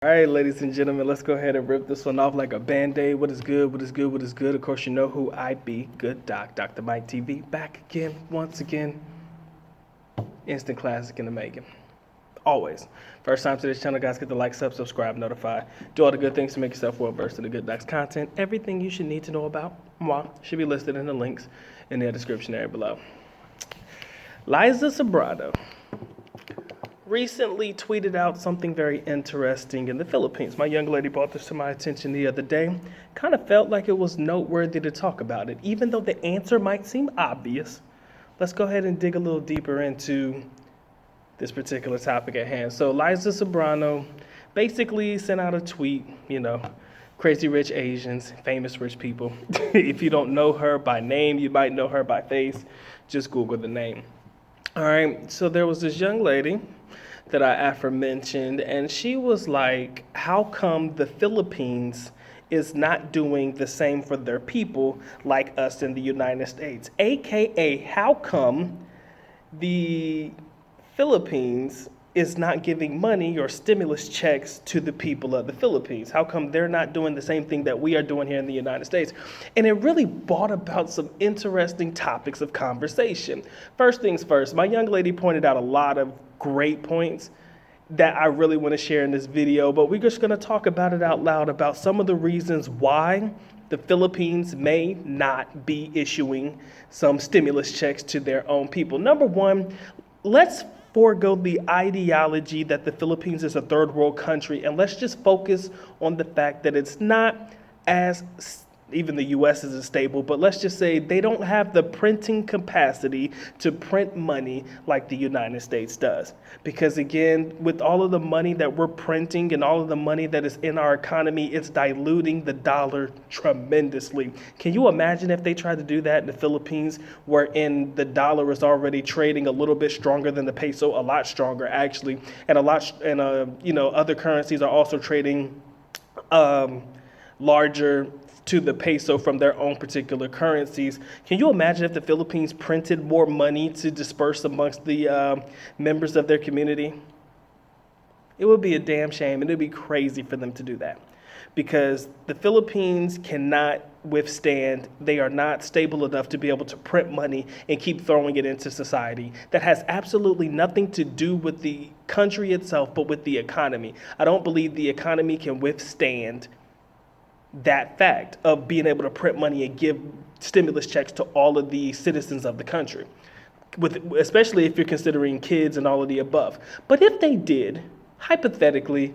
All right, ladies and gentlemen, let's go ahead and rip this one off like a band-aid. What is good? What is good? What is good? Of course, you know who I be. Good Doc, Dr. Mike TV, back again, once again. Instant classic in the making. Always. First time to this channel, guys, get the like, subscribe, notify. Do all the good things to make yourself well-versed in the Good Doc's content. Everything you should need to know about moi should be listed in the links in the description area below. Liza Sobrano recently tweeted out something very interesting in the Philippines. My young lady brought this to my attention the other day. Kind of felt like it was noteworthy to talk about it. Even though the answer might seem obvious, let's go ahead and dig a little deeper into this particular topic at hand. So Liza Sobrano basically sent out a tweet, crazy rich Asians, famous rich people. If you don't know her by name, you might know her by face. Just Google the name. All right, so there was this young lady that I aforementioned, and she was like, how come the Philippines is not doing the same for their people like us in the United States? AKA, how come the Philippines is not giving money or stimulus checks to the people of the Philippines? How come they're not doing the same thing that we are doing here in the United States? And it really brought about some interesting topics of conversation. First things first, my young lady pointed out a lot of great points that I really want to share in this video, but we're just going to talk about it out loud about some of the reasons why the Philippines may not be issuing some stimulus checks to their own people. Number one, let's forego the ideology that the Philippines is a third world country, and let's just focus on the fact that it's not as, even the US isn't stable, but let's just say they don't have the printing capacity to print money like the United States does. Because again, with all of the money that we're printing and all of the money that is in our economy, it's diluting the dollar tremendously. Can you imagine if they tried to do that in the Philippines, wherein the dollar is already trading a little bit stronger than the peso, a lot stronger actually, and other currencies are also trading larger to the peso from their own particular currencies. Can you imagine if the Philippines printed more money to disperse amongst the members of their community? It would be a damn shame, and it would be crazy for them to do that, because the Philippines cannot withstand, they are not stable enough to be able to print money and keep throwing it into society. That has absolutely nothing to do with the country itself, but with the economy. I don't believe the economy can withstand that fact of being able to print money and give stimulus checks to all of the citizens of the country, especially if you're considering kids and all of the above. But if they did, hypothetically,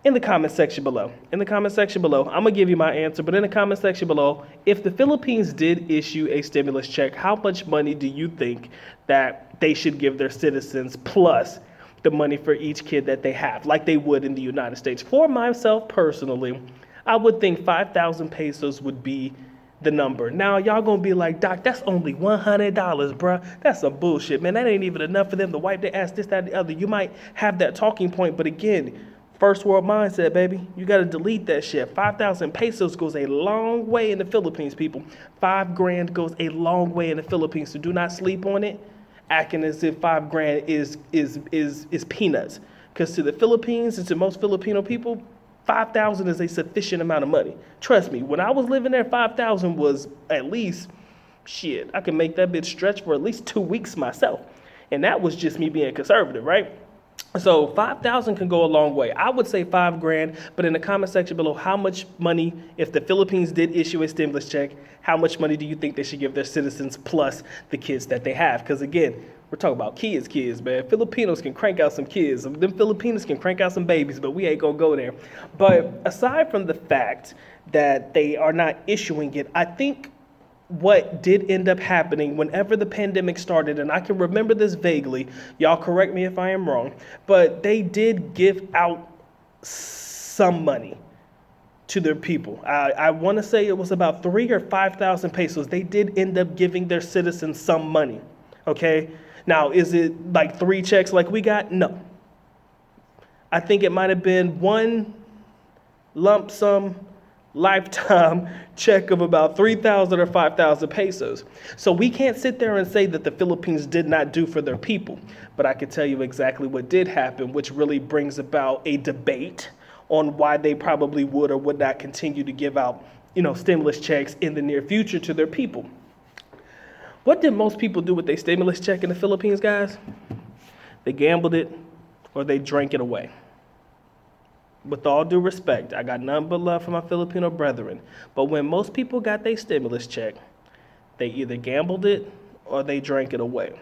in the comment section below, I'm gonna give you my answer, but in the comment section below, if the Philippines did issue a stimulus check, how much money do you think that they should give their citizens, plus the money for each kid that they have, like they would in the United States? For myself personally, I would think 5,000 pesos would be the number. Now, y'all gonna be like, Doc, that's only $100, bruh. That's some bullshit, man. That ain't even enough for them to wipe their ass, this, that, and the other. You might have that talking point, but again, first world mindset, baby. You gotta delete that shit. 5,000 pesos goes a long way in the Philippines, people. 5 grand goes a long way in the Philippines, so do not sleep on it, acting as if 5 grand is peanuts. Because to the Philippines and to most Filipino people, 5,000 is a sufficient amount of money. Trust me, when I was living there, 5,000 was at least, shit, I can make that bitch stretch for at least 2 weeks myself. And that was just me being conservative, right? So 5,000 can go a long way. I would say 5 grand, but in the comment section below, how much money, if the Philippines did issue a stimulus check, how much money do you think they should give their citizens plus the kids that they have? Because again, we're talking about kids, man. Filipinos can crank out some kids. Them Filipinos can crank out some babies, but we ain't gonna go there. But aside from the fact that they are not issuing it, I think what did end up happening whenever the pandemic started, and I can remember this vaguely, y'all correct me if I am wrong, but they did give out some money to their people. I want to say it was about 3,000 or 5,000 pesos. They did end up giving their citizens some money, okay? Now, is it like 3 checks like we got? No. I think it might have been one lump sum lifetime check of about 3,000 or 5,000 pesos. So we can't sit there and say that the Philippines did not do for their people. But I can tell you exactly what did happen, which really brings about a debate on why they probably would or would not continue to give out, stimulus checks in the near future to their people. What did most people do with their stimulus check in the Philippines, guys? They gambled it or they drank it away. With all due respect, I got none but love for my Filipino brethren. But when most people got their stimulus check, they either gambled it or they drank it away.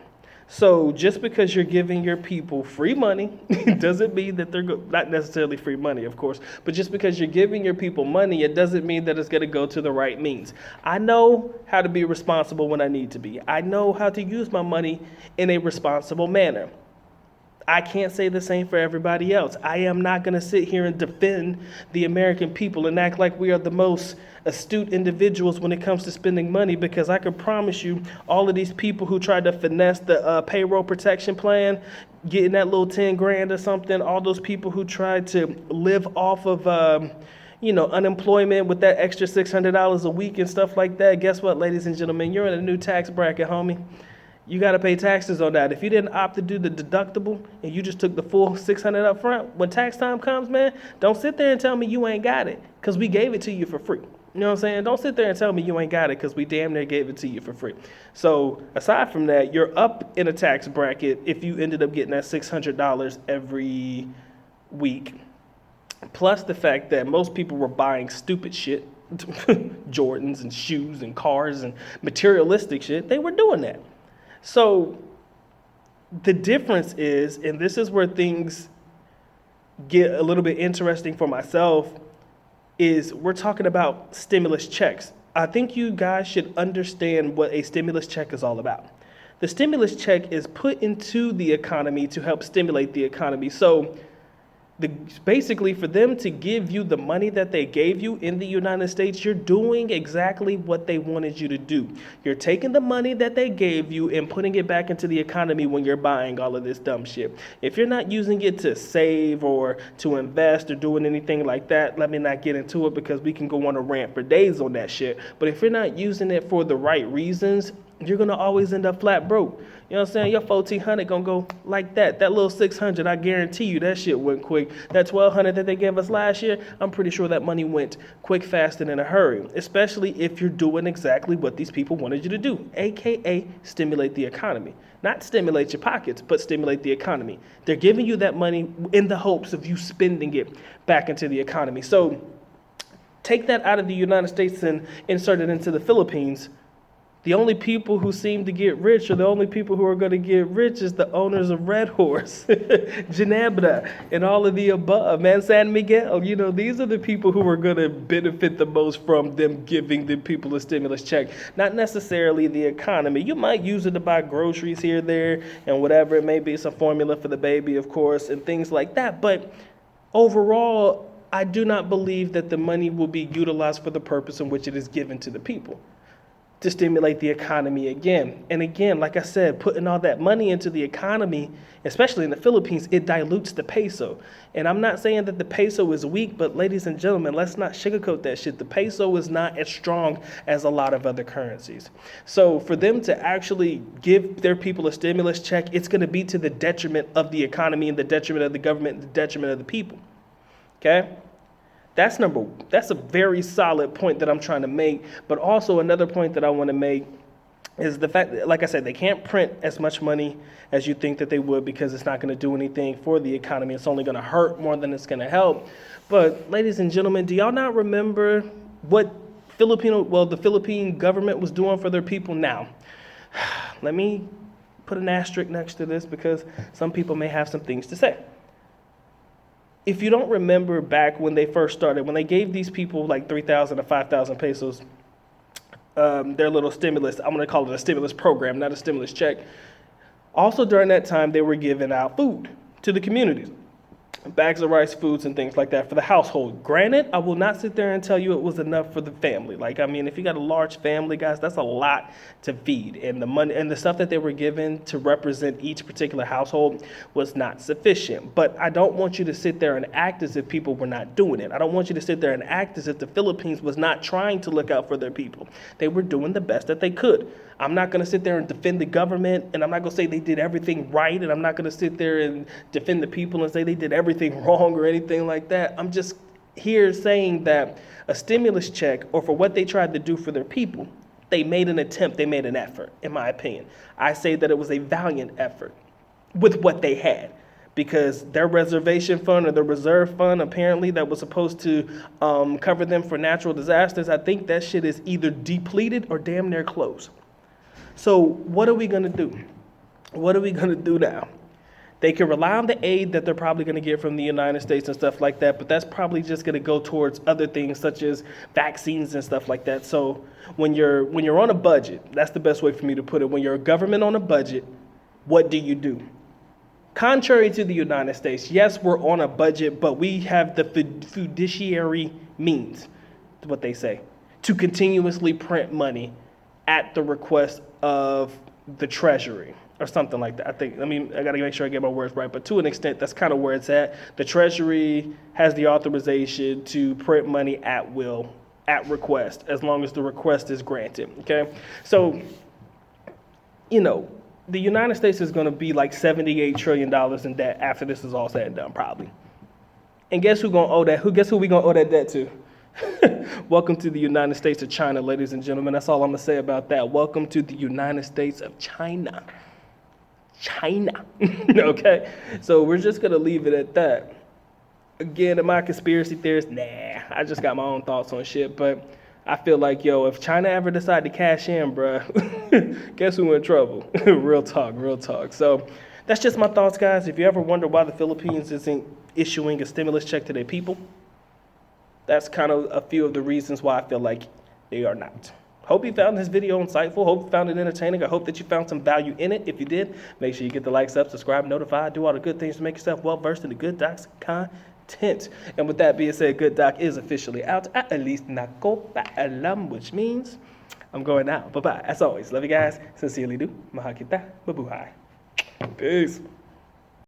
So just because you're giving your people free money doesn't mean that they're not necessarily free money, of course, but just because you're giving your people money, it doesn't mean that it's going to go to the right means. I know how to be responsible when I need to be. I know how to use my money in a responsible manner. I can't say the same for everybody else. I am not going to sit here and defend the American people and act like we are the most astute individuals when it comes to spending money, because I can promise you all of these people who tried to finesse the payroll protection plan, getting that little 10 grand or something, all those people who tried to live off of unemployment with that extra $600 a week and stuff like that. Guess what, ladies and gentlemen? You're in a new tax bracket, homie. You got to pay taxes on that. If you didn't opt to do the deductible and you just took the full $600 up front, when tax time comes, man, don't sit there and tell me you ain't got it, because we gave it to you for free. You know what I'm saying? Don't sit there and tell me you ain't got it, because we damn near gave it to you for free. So aside from that, you're up in a tax bracket if you ended up getting that $600 every week. Plus the fact that most people were buying stupid shit, Jordans and shoes and cars and materialistic shit. They were doing that. So the difference is, and this is where things get a little bit interesting for myself, is we're talking about stimulus checks. I think you guys should understand what a stimulus check is all about. The stimulus check is put into the economy to help stimulate the economy. So basically, for them to give you the money that they gave you in the United States, you're doing exactly what they wanted you to do. You're taking the money that they gave you and putting it back into the economy when you're buying all of this dumb shit. If you're not using it to save or to invest or doing anything like that, let me not get into it, because we can go on a rant for days on that shit. But if you're not using it for the right reasons, you're going to always end up flat broke. You know what I'm saying? Your 1,400 going to go like that. That little 600, I guarantee you that shit went quick. That 1,200 that they gave us last year, I'm pretty sure that money went quick, fast, and in a hurry, especially if you're doing exactly what these people wanted you to do, aka stimulate the economy. Not stimulate your pockets, but stimulate the economy. They're giving you that money in the hopes of you spending it back into the economy. So take that out of the United States and insert it into the Philippines. The only people who seem to get rich, or the only people who are going to get rich, is the owners of Red Horse, Ginebra, and all of the above, man, San Miguel. These are the people who are going to benefit the most from them giving the people a stimulus check, not necessarily the economy. You might use it to buy groceries here, there, and whatever it may be, some formula for the baby, of course, and things like that. But overall, I do not believe that the money will be utilized for the purpose in which it is given to the people, to stimulate the economy again. And again, like I said, putting all that money into the economy, especially in the Philippines, it dilutes the peso. And I'm not saying that the peso is weak, but ladies and gentlemen, let's not sugarcoat that shit. The peso is not as strong as a lot of other currencies. So for them to actually give their people a stimulus check, it's going to be to the detriment of the economy and the detriment of the government and the detriment of the people. Okay? That's a very solid point that I'm trying to make. But also another point that I want to make is the fact that, like I said, they can't print as much money as you think that they would, because it's not going to do anything for the economy. It's only going to hurt more than it's going to help. But ladies and gentlemen, do y'all not remember what the Philippine government was doing for their people now? Let me put an asterisk next to this, because some people may have some things to say. If you don't remember back when they first started, when they gave these people like 3,000 or 5,000 pesos, their little stimulus, I'm going to call it a stimulus program, not a stimulus check. Also during that time, they were giving out food to the communities. Bags of rice, foods, and things like that for the household. Granted, I will not sit there and tell you it was enough for the family. If you got a large family, guys, that's a lot to feed. And the money and the stuff that they were given to represent each particular household was not sufficient. But I don't want you to sit there and act as if people were not doing it. I don't want you to sit there and act as if the Philippines was not trying to look out for their people. They were doing the best that they could. I'm not going to sit there and defend the government, and I'm not going to say they did everything right, and I'm not going to sit there and defend the people and say they did everything wrong or anything like that. I'm just here saying that a stimulus check, or for what they tried to do for their people, they made an attempt, they made an effort, in my opinion. I say that it was a valiant effort with what they had, because their reservation fund, or the reserve fund, apparently, that was supposed to cover them for natural disasters, I think that shit is either depleted or damn near close. So what are we going to do? What are we going to do now? They can rely on the aid that they're probably going to get from the United States and stuff like that, but that's probably just going to go towards other things such as vaccines and stuff like that. So when you're on a budget, that's the best way for me to put it. When you're a government on a budget, what do you do? Contrary to the United States, yes, we're on a budget, but we have the fiduciary means, what they say, to continuously print money at the request of the Treasury, or something like that. I got to make sure I get my words right, but to an extent, that's kind of where it's at. The Treasury has the authorization to print money at will, at request, as long as the request is granted, okay? So, the United States is going to be like $78 trillion in debt after this is all said and done, probably. And guess who's going to owe that? Guess who we going to owe that debt to? Welcome to the United States of China, ladies and gentlemen. That's all I'm going to say about that. Welcome to the United States of China. China. Okay? So we're just going to leave it at that. Again, am I a conspiracy theorist? Nah, I just got my own thoughts on shit. But I feel like, if China ever decide to cash in, bruh, guess who in trouble? Real talk. So that's just my thoughts, guys. If you ever wonder why the Philippines isn't issuing a stimulus check to their people, that's kind of a few of the reasons why I feel like they are not. Hope you found this video insightful. Hope you found it entertaining. I hope that you found some value in it. If you did, make sure you get the likes up, subscribe, notify, do all the good things to make yourself well-versed in the Good Doc's content. And with that being said, Good Doc is officially out. At least nako paalam, which means I'm going out. Bye-bye. As always, love you guys. Sincerely do. Mahal kita. Mabuhay. Peace.